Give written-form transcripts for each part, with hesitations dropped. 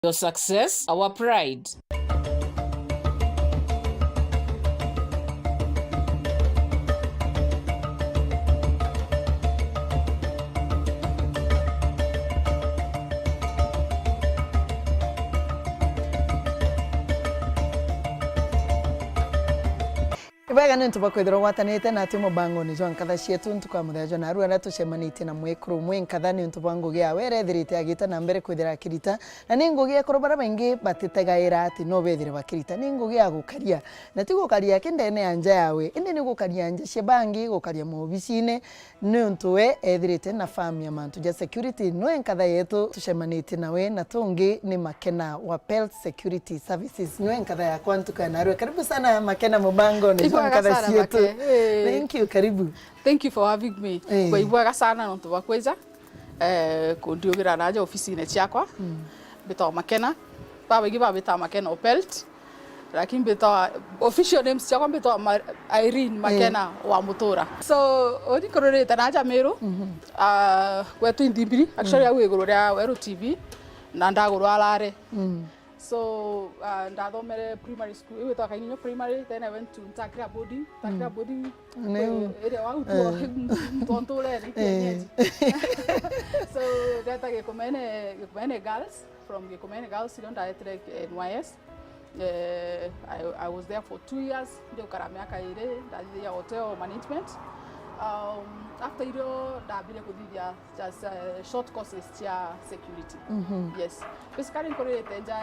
Your success, our pride. Ibaga ntu bakwithirwo watanite na timo bango ni Nkatha Cietu ntuka muthejo na ruara tucemanite na Mwekuru Nkatha ni ntu bango gia werethirite agita na mbere kwithira kirita na ni Ngugi ekoro bara baingi batitegaira ati no bethire bakirita ni Ngugi ya Ukaria na ti Ukaria kindene anja yawe indi ni Ukaria anja shebangi Ukaria mobicine ni ntu we ethirite na family ya mantu ja security no Nkatha yetu tucemanite nawe na tungi ni Makena wa Pelt Security Services no Nkatha ya kwantuka na ruara karibu sana Makena Mubango ni Nkatha Cietu. Thank you, karibu. Thank you for having me. Kwa ibwaga sana nontu bakweza kundiugira naja ofisine ciakwa. Bitawa Makena. Baba giba bitawa Makena Opelt. Lakini bitawa official names ciakwa bitawa Irene Makena wa Mutura. So odi kororete naja Meru. Kwetu Indimbiri. Actually awe gororia Weru TV. Na ndagoro alare. So ndathomere primary school iwe to Kainyo primary, then I went to Nkatha boarding area wangu tu tontole ni so that Gekomene girls from Gekomene girls student direct NYS. I was there for 2 years ndio karamiaka ile ya hotel management. After iro dabile kuthithia just short courses ya security. Yes. Basically korete nja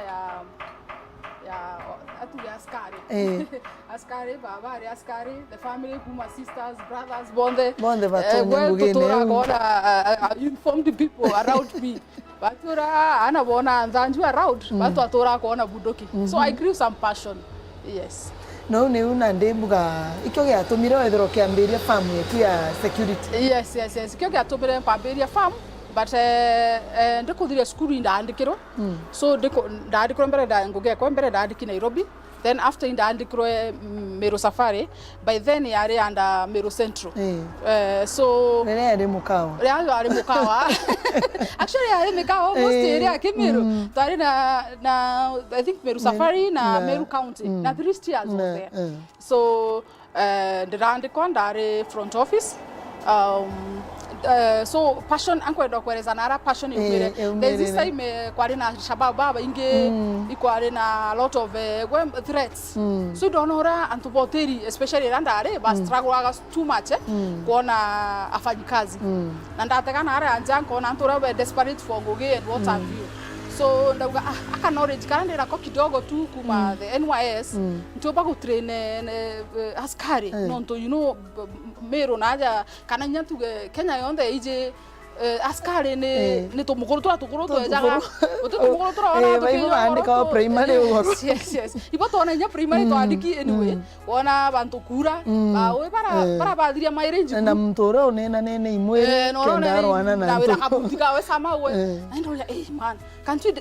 ya atu ya askari. Askari baba ari askari, the family kuma sisters brothers bonde batonye ngugine informed people around me. Batura ana bona nzanju around batu atora kona budoki. So I grew some passion. Yes. No ni una ndimbuga ikyo gya tumire wethero kiambiria farm yetu ya security. Yes. Ikyo gya tumire pambiria farm but ndikuthire school ndandikiro. So ndandikiro mbere da Ngugi kwa mbere ndandiki Nairobi. Then after ndandikiro Meru Safari, by then yari anda Meru Central. So ari mukawa. Ari mukawa. Actually ari mukawa most area Meru. Tari na I think Meru Safari na Meru County. Na 3 years was there. So ndandikwa ndari front office. So passion ankwenda kwereza nara passion yumire there's this time kwari na shabab baba inge ikwari na a lot of threats so donora antuboteri especially randare ba struggle too much kuona afanyikazi na ndateka nara anja kuona antura we desperate for Ngugi and what have you. So ndauga aka knowledge kana ko kidogo tu kuma the NYS ntoba ku train askari nonto you know Meru naja kana nyantuge Kenya yonde ije askari ni to mukuru to ejaga to mukuru to ona to kiyo andika primary yes ibo to ona nya primary to andiki anyway ona bantu kura ba we para badria my range na mtoro onena nene imwe kendaro ana na to kabutika we sama we ndo ya man can't you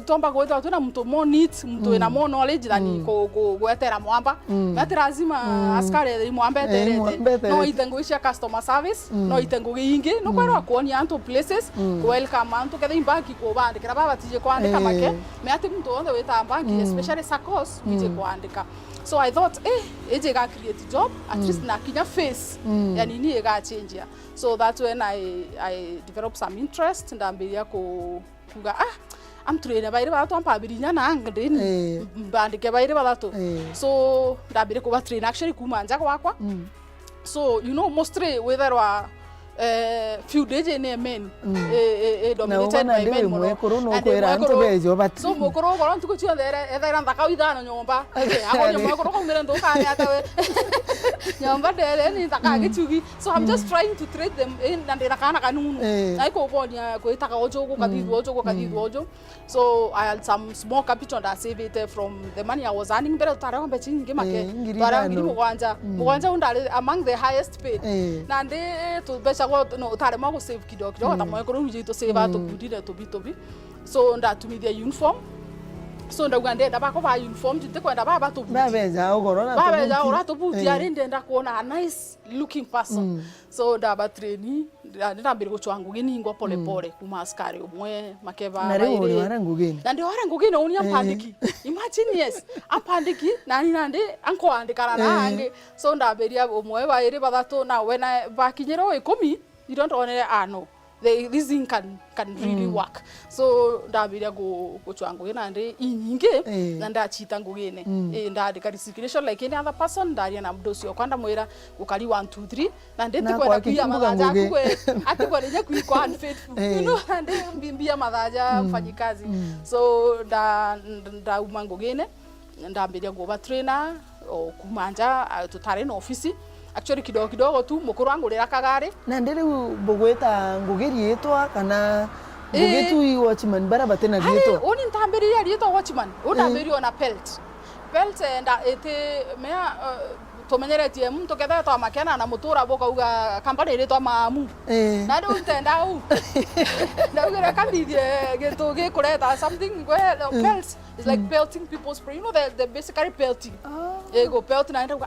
tomba go to na mtu more neat mtu ina more knowledge than go etera mwamba matira lazima askari mwamba terete no itenguisha customer service no itengugi ingi no kwaro kuonia to places welcome antu kada imbaki ko bande kira baba tije kuandika make me ati mtu onde weta banki especially sakos tije kuandika. So I thought eje ga create job at least na kinya face yani ni ga change. So that's when I developed some interest ndambiria ko kuga I'm trainer baire ba to ampabirinya na ngdeni bandike baire ba to so ndabire ko ba train actually kumanja kwakwa. So you know mostly whether wa few days in men dominated by men Mwekuru no kwera nto bejo but so Mwekuru ko nto kuchio there either ndaka idana nyomba ako Mwekuru ko mira ndo kani atawe nyomba there ni ndaka gichugi. So I'm just trying to trade them in ndira kana kanunu ai ko bonya ko itaka ojo ko kadidu ojo. So I had some small capital that saved it from the money I was earning better tara ko bechi ngi make tara ngi muwanja undale among the highest paid na nde to becha no tare mago save kidogo ta Mwekuru huje to save to kudira to bitobi. So ndatumithia uniform so ndauga ndenda bako ba uniform tute kwenda baba to babeja ogorona babeja ora to buti ari ndenda kuona a nice looking person so ndaba trainee ndambire guchwa Ngugi ningo pole pole kuma askari umwe makeva baire na Ngugi na ndio Ngugi na unia mpandiki imagine yes ampandiki nandi anko andikara nange so ndaberia umwe baire bathatu na wena bakinyero 10 you don't honor no this thing can really work so ndabiria guchwa Ngugi nandi inyinge na ndachita Ngugi ne ndandika resignation like any other person ndaria na mdosi okwanda mwira ukali 1 2 3 na ndeti kwenda kuya madhaja kwe ati kwa nje kuiko unfaithful you know and bimbia madhaja mfanyikazi so nda Ngugi ne ndambiria go trainer o kumanja tutare na ofisi actually kidogo tu mukuru wangu rira kagari na ndiri bugweta Ngugi rietwa kana Ngugi tu watchman bara batena rietwa oni ntambiria rietwa watchman unambirio na pelt nda ete mea tumenyeretie mtu ketha twa makena na mutura boka uga company rietwa mamu na ndu ntenda u ndaugira kandithie gitu gikureta something where pelt is like pelting people's spray, you know the basically pelting go pelt na ndu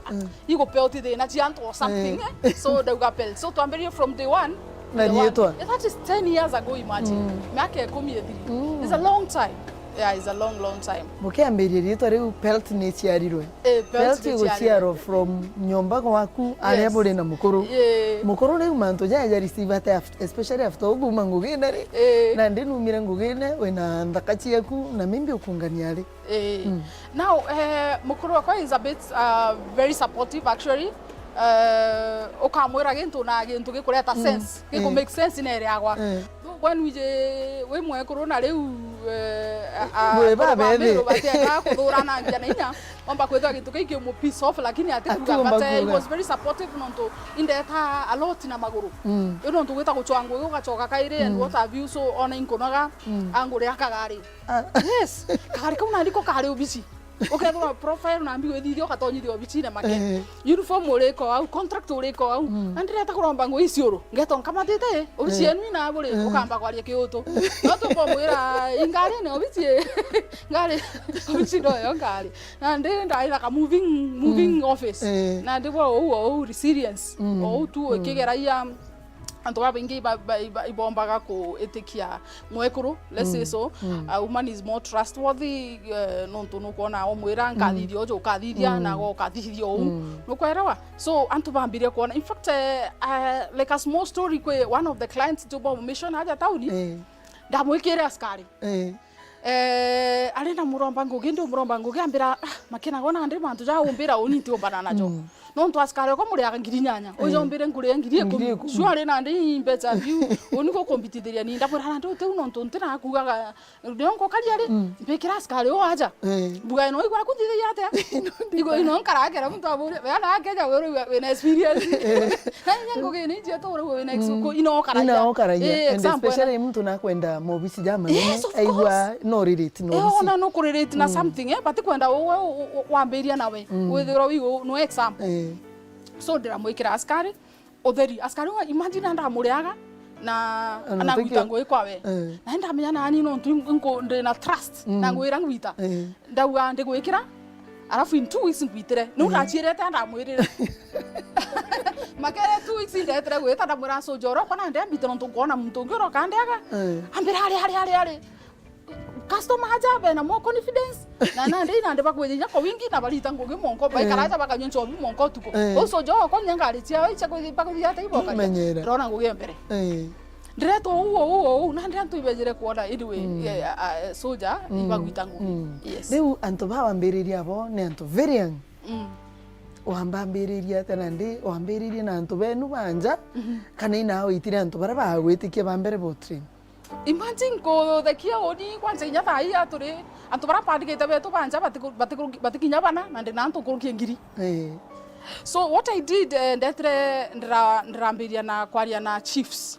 you go pelt the na giant or something so they go pelt so tuambirie from day one na rietwa that is 10 years ago imagine miaka 10 it's a long time. Yeah, it's a long time. Mukiambiria rietwa riu pelt ni ciarirwe pelt go ciaro from nyomba gwaku aria buri na mukuru mukuru riu manto jaja receive especially after uguma Ngugi na ndinumira Ngugi ne wena Nkatha Cietu na mimbi ukungania ri now mukuru wakwa is a bit very supportive actually okamwira gintu na gintu gikureta sense giku make sense in area gwa when we Mwekuru na riu babe bateka kuthurana njana inya omba kwetha gitu kiki mu piece off lakini atikuga but he was very supportive nonto indeta a lot na maguru nonto gweta guchwa Ngugi ugachoka kaire and what have you so ona inkonaga angure akagari yes kagari kauna ndiko kari ubici okay thwa profile na mbiwe thithio katonyithio bichine make uniform uriko au contract uriko au andire ta kuromba Ngugi ciuru ngeto nkamatite uricienu na buri ukamba kwaria kiutu no tuko mwira ingari ne obicie ngari obici ndo yo ngari na ndi ndaira ka moving office na ndi wo resilience o tu kigeraia anto babengi ibombaga ko etikia Mwekuru let's say so a woman is more trustworthy nonto no kona o mwira nkathithio jo kathithia na go kathithio no kwerawa so anto bambiria kona in fact like a small story kwe one of the clients to bomb mission aja tauni ndamwikire askari arenda muromba Ngugi ndo muromba Ngugi ambira makena gona ndi mantu ja umbira uniti ombana najo no ntu askari ko muri akangirinyanya ojo mbire ngure ngiri ko sware na ndi imbecha view uniko competitive ni ndabura ndo te uno ntu ntina akugaga ndongo kaliare mbekira askari o aja buga no igwa kuthithe yate igo ino nkarakera muntu abure bana akeja we na experience kanya Ngugi ni je to we na expo ino karaja and especially muntu na kwenda mobisi jama aigwa no relate no correlate na something but kwenda wamberia nawe withira wigo no example so ndiramwikira askari otheri askari imagine ndamuriaga na anaguita Ngugi kwawe na ndamenya nani no nko ndina trust na ngwira ngwita ndauga ndigwikira arafu in 2 weeks ngwitire no ndachirete ndamwirire makere 2 weeks ndetere gwita ndamwira so joro kana ndambite no tukona muntu ngiro kandaga ambira hali customer haja na more confidence na ndi bakwenya ko wingi na balita Ngugi monko baikaraja bakanyoncho monko tuko also jo ko nyangari tia icha ko bakuthia ta iboka rona Ngugi mbere ndireto uo na ndi antu ibejere kuona anyway soldier ibagwita Ngugi yes riu antu bawambiriria abo ne antu very young wambambiriria tena ndi wambiriria na antu benu banja kana ina uitire antu bara bagwitikia bambere botri imagine ko thekia oni kwanza inya thai aturi antu bara pandikite betu banja batikinya bana na ndi nantu kurukia ngiri So what I did ndetre ndrambiria na kwaria na chiefs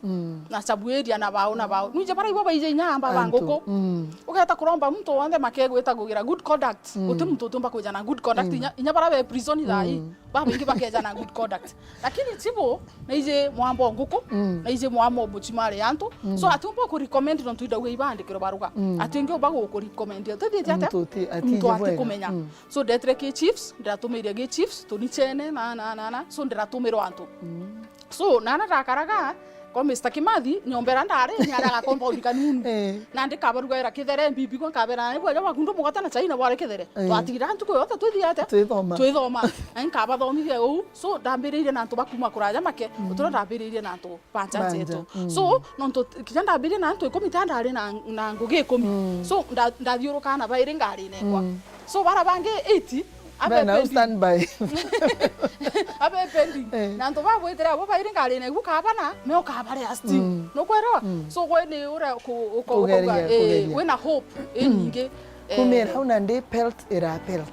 na sabueria na bao nuje bara ibo baije nyamba bangoko ukata kuromba mtu wande makegweta gugira good conduct uti mtu tumba kuja na good conduct inya bara be prison dai ba bingi bakeja na good conduct lakini tibo na ije mwambo ngoko na ije mwambo buchimare yanto so atumba ku recommend no tuida we ibande kiro baruga atinge obago ku recommend tete mtu ati kumenya so ndetre ke chiefs ndatumiria ge chiefs tunichene na so ndiratumiro antu so nana rakaraga ko Mr. Kimathi nyombera ndare nyaraga compound kanunu na ndikabaruga era kithere mbibi ko kabera bwa ja wakundu mugata na China bware kithere twatira antu ko yota twithiate twithoma nkaba thomithie u so ndambiririe na antu bakuma kuraja make uturo ndambiririe na antu panja zetu so nonto kija ndambiririe na antu 10 ndare na Ngugi 10 so ndathiuruka na baire ngari nekwa so bara bange 80 Now stand by. Abe pending. Na ndo ba gwetera bo baire ngari ne gukabana me okabare asti. No kwera. So when ura ko we na hope nyinge. Kumera una ndi pelt era pelt.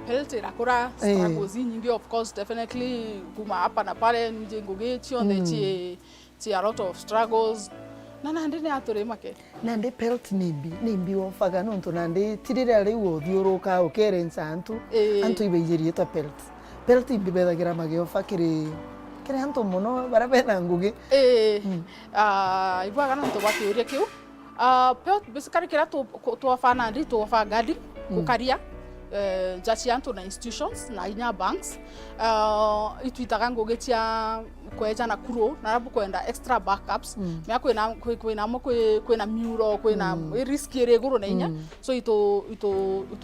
Pelt era kura struggles nyinge of course definitely kuma hapa na pale nje Ngugi chionde chi a lot of struggles. Na ndi ne atore make. Na ndi pelt nimbi wofaga nonto na ndi tirira riwo thiuruka ukerensa antu ibejerie to pelt ibethagira magio fakire antu muno barabena Ngugi ibaga nonto bakiuria kiu pelt basically kira to afana ndi to afa gadi Ukaria jaci antu na institutions na inya banks itwitaga Ngugi tia kweja na kuro na rabu kwenda extra backups me kwena muro kwena risk ere guru na inya so ito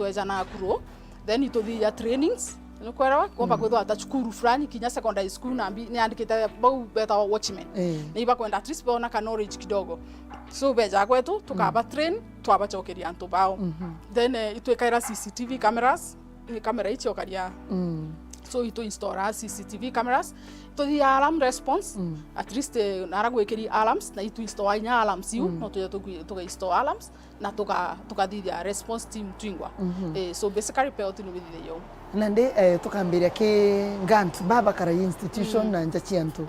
eja na kuro then ito thia trainings no kwera kwamba kwetho atachukuru fulani kinya secondary school na ni andikita bau beta watchman ni iba kwenda at least bona ka knowledge kidogo so beja kwetu tukaba train twaba chokeria antu bao then ito ekaira CCTV cameras ni camera ichi okaria so ito install CCTV cameras to the alarm response at least naragwekeri alarms na ito install nya alarms yu no to install alarms na toka dia response team twingwa so basically pelt no video yo nande tukambiria ke Ngant baba kara institution na njachi antu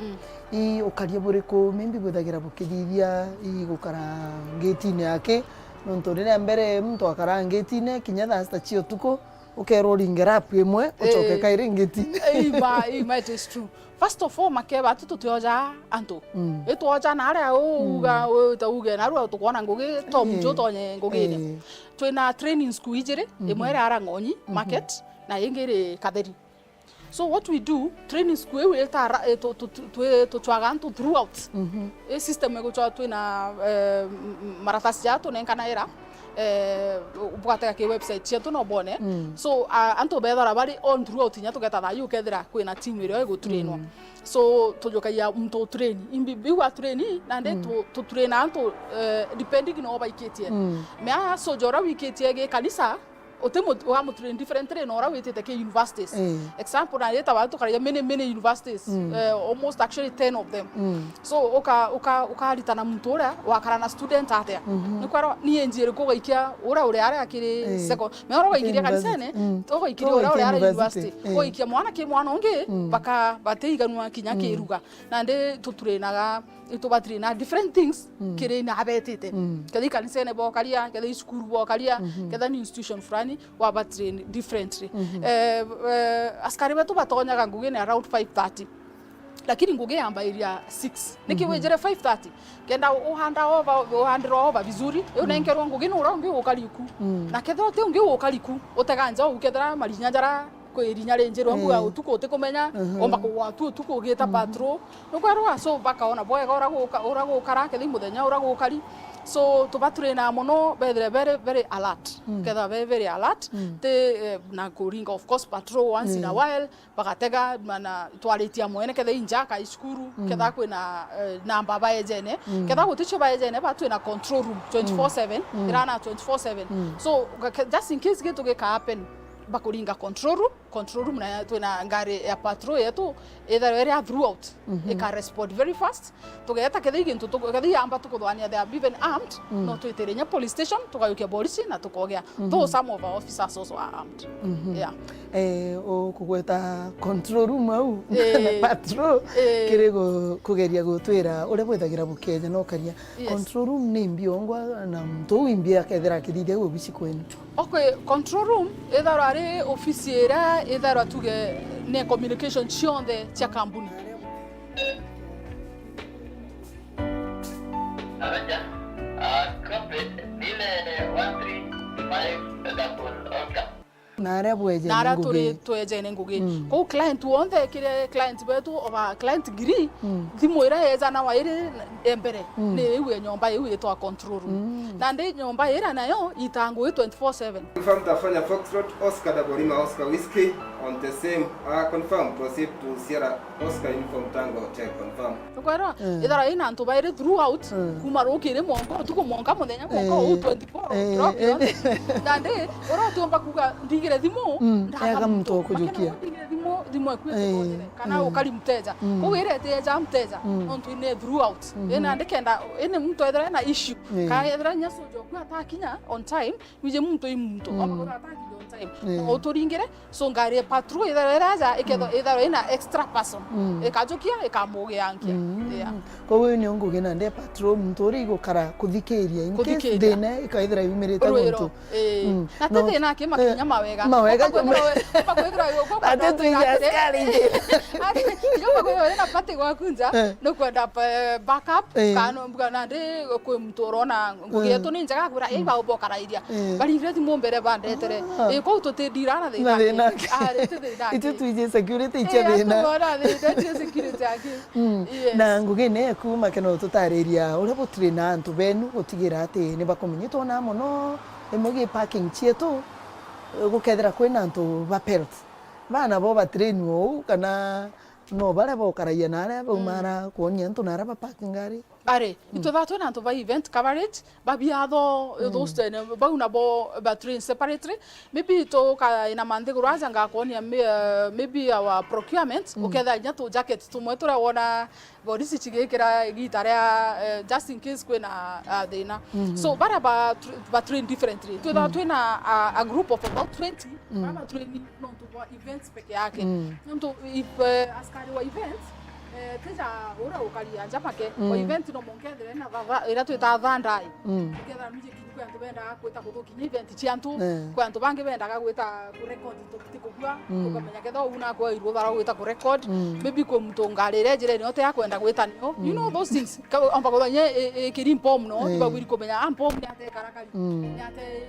I Ukaria buriko membi buthagira bukithithia I gukara gate-ine yake nonto rire mbere mtu akara gate-ine kinya thasta cio tuko ukero ringera apu imwe ucoke kaire ngeti it is true. First of all makeba tututioja antu etwoja na aria uga uge na ru tukona Ngugi to mjo tonye Ngugi twina training school ijire imwe ara ngonyi market na yengere kaderi. So what we do training school we ta to twagantu throughout system ego twina maratasi ya to nenkana era bwatega ke website chetu no bone so anto bethara bari on throughout nya tugeta tha yu kethira kwina team iro ego trainwa so tujoka ya mto train imbi biwa train na nde to train anto depending no baiketie me so jora wiketie ge kanisa otemo wa mo train different train ora wetete ke universities example na leta watu kare many universities almost actually 10 of them so oka litana mtu ora wakara na student atia ni kwara ni enjere ko gaikia ora ari akiri seko me ora gaikiria kanisane to gaikiri ora ari university ko ikia mwana ke mwana onge baka bateiganwa kinya ke ruga na nde tuturenaga ito batrina different things kire na abetete kadi kanisane bo kalia kadi school bo kalia kadi ni institution frani wa batrain differently askari wetu batonyaga Ngugi ni around 5:30 lakini Ngugi amba area 6 nikiwejere 5:30 kenda uhanda over vizuri unenkerwa Ngugi no urongi ukaliku na ketho te ungi ukaliku utaganja ukethera marinyanja kwirinya renjerwa mbuga utuko utikumenya omba kugwa tuko ugita patrol no kwarwa so bakaona boega ora gukara kethi muthenya ora gukari so tubaturena muno very alert ketha very alert te na kuringa of course patrol once in a while bakatega mana twaritia mwene ketha injaka iskuru ketha kwina namba baejene ketha guticho baejene batu na control room 24/7 irana 24/7 so just in case gitu geka happen bakuringa control room na twina ngari ya patrol yetu either area throughout eka respond very fast tugeta kethi into kethi amba tukuthwania they are even armed no twiterenya police station tukayukia polisi na tukogea though some of our officers also are armed o kugweta control room au patrol kire kugeria gutwira ure bwithagira bukeja no karia control room ni mbiongwa na mtu wimbia kethera kiride obici kwenu. Okay, control room etharo ari office era etharo tuge ne communication chionde tia kampuni. Aja copy nile 135 double Oscar. Nare bweje nara tweje ne Ngugi ko client wonde kire client betu oba client giri thimwira eza na waire embere ne iwe nyomba iwe to control room na ndi nyomba ira nayo itangu 24/7 confirm tafanya Foxtrot Oscar Dabolima Oscar Whiskey on the same confirm proceed to Sierra Oscar Uniform Tango Hotel confirm kwero idara ina nto baire throughout kumaro kire mongo tuko monga muthenya mongo 24 drop yon na ndi ora tuomba kuga ndigire thimo ndaga mtu kujukia thimo kwete kana ukali mteja ko wire teja mteja onto ine throughout ena ndikenda ene mtu edra na issue ka edra nyasojo kwa atakinya on time wije mtu amako ataki on time otoringire so ngare patrol edra raja ekedo edra ina extra person ekajokia ekamoge yankia ko we ni Ngugi na nde patrol mtu ri gukara kuthikiria in case thine ikaithira yumirite muntu na tete na kima kinya mawega pakwethira yoko ate tuija askari yoko kwa na pate kwa kunja no kwenda backup kano mbana ndi ko mtu rona Ngugi yetu ni njaga kura iba obokara iria bali reti mombere bandetere ko to te dirana de na rete de da ite tuije security iche thina ora de security aki na Ngugi ne kuma keno tutariria ure butire na antu benu gutigira ati ni bakomenyitwo na mono emogi parking chietu gukethera kwina antu ba pelt bana bo ba train wo kana no bare bo karaia nare bo mara kuonia antu nara ba parking gari are ito that one anto ba event coverage ba biado those then ba una bo ba train separately maybe to ka ina mande guraja nga kuonia maybe our procurement uketha nya to jacket to mwetura wona borisi chigekera gitare just in case kwena thina so bara ba train differently to that one a group of about 20 ba train no to events peke yake nto if askari wa events teja ora Ukaria njapake wa event no monkendere na ira twita thandai kgetha mije kiduko yantu benda kwita kuthukinya event chiantu kwa antu bangi benda gwita ku record tikugua ukamenya ketha una kwa irwo thara gwita ku record maybe ko mtu ngarire njire ni ote yakwenda gwita nio you know those things amba ko nye kirimpo mno iba wiri komenya ampo ni ate karakari ni ate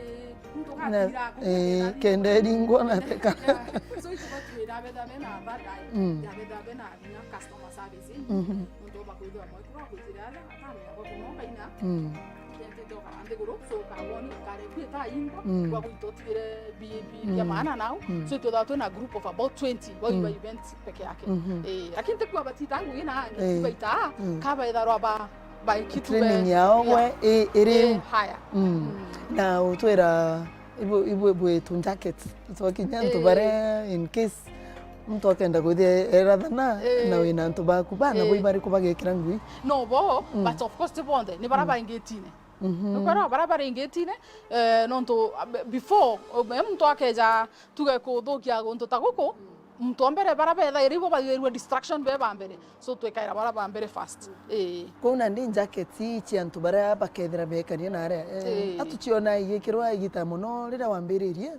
mtu katira ko kende ringwa na teka so ito batwira benda mena badai ya benda bena nya customer service ndo bakwithwa Mwekuru Guciukiria atari yako kunoka ina kente ndo karande guru so kawoni kare kwita ingo kwa kuitotire BB ya maana nao so ito that na group of about 20 wa event peke yake lakini tekwa batitangu ina baita kaba idaro ba kitu training yao we ere haya na utwera ibu tu jacket so kinyanto bare in case mtu akenda kuthia erathana na wina antu baku bana bo ibari kubagekira ngui no bo but of course tibonde ni baraba ingetine ukora baraba ingetine nonto before mtu akeja tuge kuthukia gonto taguko mtu mbere baraba etha iribo bagirwe distraction be bambere so twekaira baraba mbere fast kuna ndi jacket ichi antu bara bakethira bekania na are atuchiona igikirwa igita muno rira wambiririe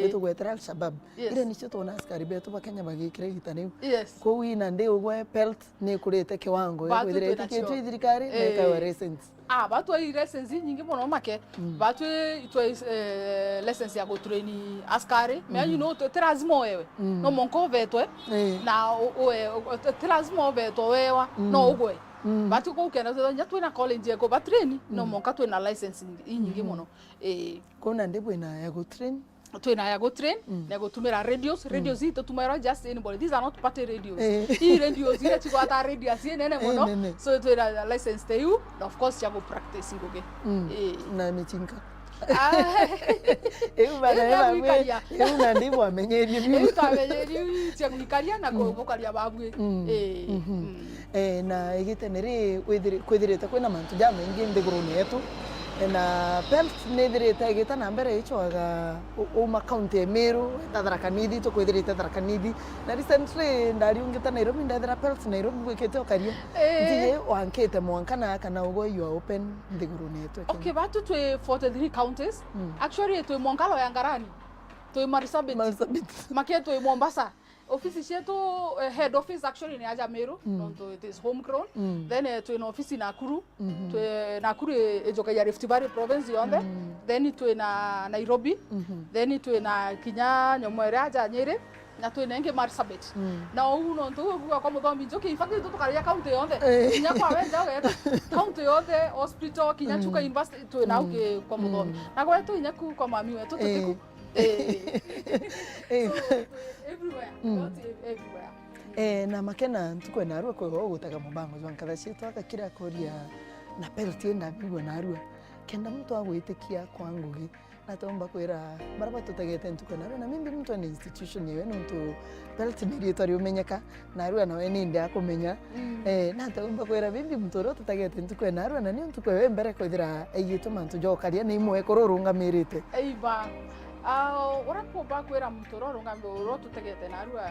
betu gwetera al-shabab ire nicho tona askari betu bakenya bagikira igita niu ko wina ndi ugwe pelt ni kurete kiwango ya kwithira ikitu thirikari na kawa recent batu ai license nyingi muno make batu itwe license ya go train askari me you know terazimo wewe no monko vetwe na terazimo vetwe wewa no ugwe batu ko kena nya twina college ko ba train no monka twina license nyingi muno kuna ndibwe na ya go train twina ya go train na go tumira radios ito tumira just anybody these are not party radios hii radios ile chiko ata radio asienene muno so twina license te you of course ya go practice ngoge na michinka na ndibwo amenyerie biu tamenyerie tia Ukaria na ko Ukaria babwe na igitenere kwithirite kwina mantu ja maingi nthiguruni yetu na pelt nethirite igita na mbere ichwaga uma county Meru Tharaka-Nithi tukwithirite Tharaka-Nithi na recently ndariungita Nairobi ndethira pelt Nairobi gwikite Ukaria ndiye wankite mwankana kana ugo you are open ndiguru netu okay batu twe 43 counties actually twe Mwankalo ya Ngarani twe Marsabit make twe Mombasa office chetu head office actually ni aja Meru nonto it is homegrown then twe na office Nakuru twe Nakuru ejoka ya Rift Valley province yonde then twe na Nairobi then twe na Kinya Nyomwere aja Nyeri na twe nenge Marsabit na uno nto kwa kwa mudhambi joki ifaki to karia county yonde Kinya kwa wenja weta county yonde hospital Kinya chuka university twe na uke kwa mudhambi na kwa tu nyaku kwa mami wetu tuteku everywhere not everywhere na makena ntukwe na arua kwa gutaga mubango jwa Nkatha Cietu akakira koria na pelti enda bigwa na arua kenda mtu agwitikia kwa Ngugi na tomba kwira baraba tutagete ntukwe na arua na mimi mtu ana institution yewe ntu pelti ndiritory umenyeka na arua na we ninde akumenya na tomba kwira bibi mtu ro tutagete ntukwe na arua na ni ntukwe we mbere kwithira ayitu mantu jo Ukaria ni Mwekuru rungamirite eiba Orapo bakwera mtororo ngambe uro tutegete na arua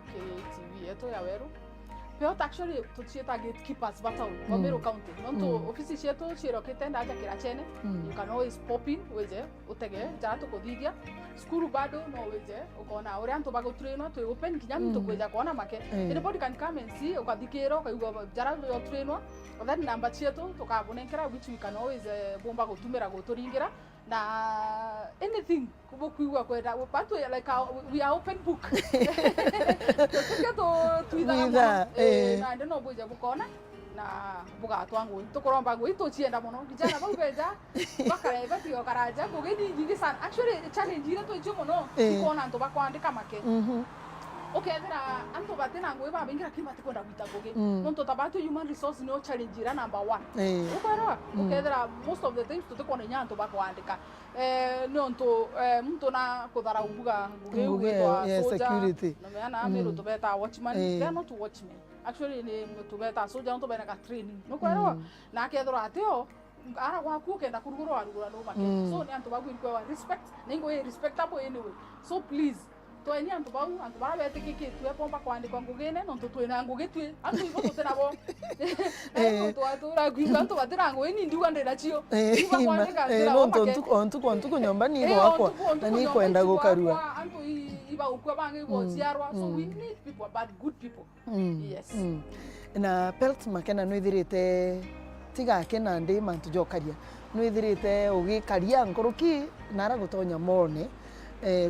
KTV eto ya weru But actually tuchieta gatekeepers batao Meru County nonto office cheto chiro kitenda aja kirachene you can always pop in weje utege jara to kodigia skuru bado no weje ukona ore anto bago trainer to open kinyami to kweja kona make anybody can come and see ukadikero kwa jara yo trainer that number cheto to kabonekera which we can always bomba gutumira gotoringira na anything kubokuwa kwenda watu like we are open book tuida na ndeno boja bukona na buga twangu tukoromba ngo itochienda muno kijana baubeja bakara batio karaja kugeni nyingi sana actually challenge ile toicho muno ikona ndo bakwandika make okay thera anto batena ngo iba bingira kimati kwenda gwita goge nonto tabatu human resource no challenge ira number 1 ukora okay thera most of the things tutukona nyanto bakwandika nonto mtu na kuthara ubuga nguge kwa security no meana Meru tubeta watchman they are not watchmen actually ni tubeta soldier nto bena ka training no kwero na kethora ateo ara waku kenda kuruguro arugura no make so ni anto bagu kwa respect ningo respectable anyway so please to any anto bara bete kiki tu pomba kwandika ngugene nonto tu na nguge tu anto ibo to tena bo to atura gwiba anto batira ngo ni ndiwa ndera chio iba kwandika ndera nonto ontu nyomba ni ngo wakwa na ni kwenda gukarua anto iba ukwa bange go tiarwa so we need people but good people yes na pelt makena no ithirite tiga kena ndi mantu jo Ukaria no ithirite ugikaria nkoroki nara gutonya mone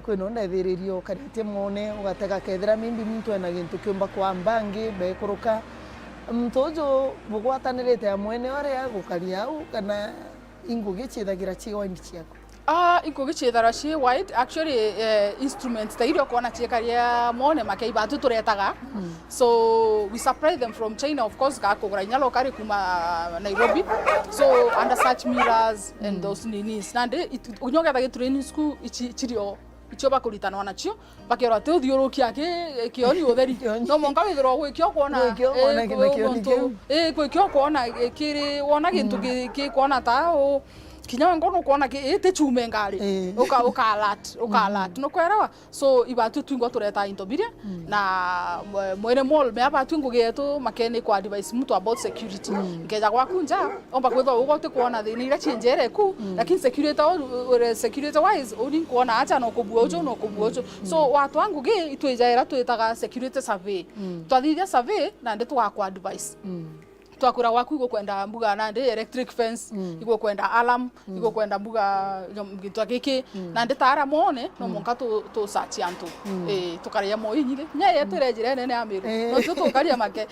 kwino ndethiririo Ukaria mone ugatega kethira mimbi mtu ena gintu kiumba kwa mbangi bekuruka mtojo bugwatanirite amwene ore Ukaria au kana Ngugi chithagira chiwa indi chiako Ngugi chithara chi wide actually instruments tairio kona chikaria mone make ibatu turetaga so we supply them from China of course ka kugura nyalo kari kuma Nairobi so under such mirrors and those ninis nande unyoga ta training school ichirio ichoba kuritana nacho bakero te thioro kiake kioni utheri no monga withiro gwikio kuona gwikio kuona kiri wona gintu ki kuona ta kinya ngono kuona ki ite chume ngari uka alert no kwera so ibatu twingo tureta intobiria na mwene mall me apa twingo geto makene kwa advice mtu about security ngeja kwa kunja omba kwetho ugote kuona thini ira chenjere ku lakini security wise uri kuona acha no kubuojo so watu wangu ge itwejaira twetaga security survey twathithia survey na ndi twakwa advice twakura waku iko kwenda mbuga nande electric fence iko kwenda alarm iko kwenda mbuga gintu giki nande tara mone no monka to search antu tukaria mo inyire nya yetu rejire nene amiru no tukaria make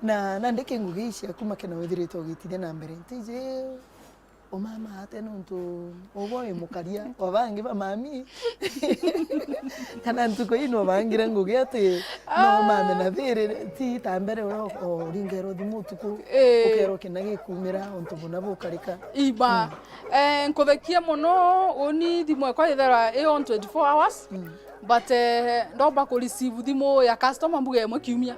na nande Ngugi cia kuma kena withirito gitithia na mbere tije o mama ate nontu oboe Mukaria wabangi ba mami kana ntuko ino bangira Ngugi ate no mama na thire ti tambere o ringero thimutuku ukero kinagi kumira ontu bona bukarika iba nkothekia muno oni thimwe kwa ithera on 24 hours but ndoba ko receive thimo ya customer mbuge mwe kiumia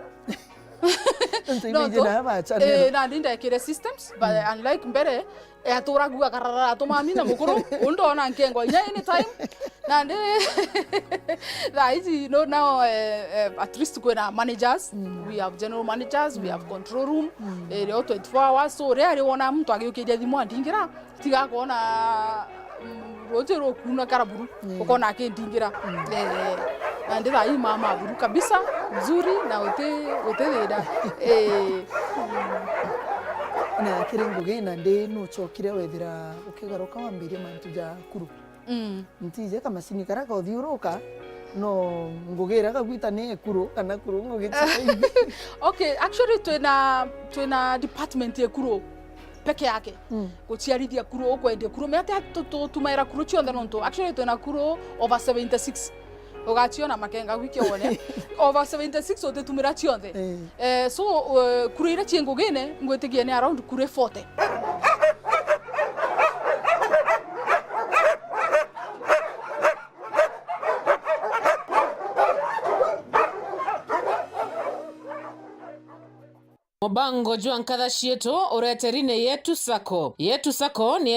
na ndinda ekire systems but unlike mbere aturagu karara atumami na mukuru undo na nkengo nya anytime na ndi that now at least kwena managers we have general managers we have control room 24 hours so rare wona mtu agiukiria thimu andingira tiga kuona rotero kuna karaburu ukona akindingira na ndira hii mama buru kabisa nzuri na utetheda na kiringugi na ndi no chokire wethira ukigaruka wambirie mantu ja kuru ntije kama sini karaka uthiuruka no ngugira kagwita ni kuru kana kuru ngugi okay actually twina department ya kuru peke yake guciarithia kuru ukwendia kuru mete tumaira kuru chionde nonto actually twina kuru over 76 ugachiona makenga wiki one over 76 ote tumira chionde so kurira chiengogene ngwetigie ni around kure 40 Mubango jwa Nkatha Cietu ureterine Yetu Sacco ni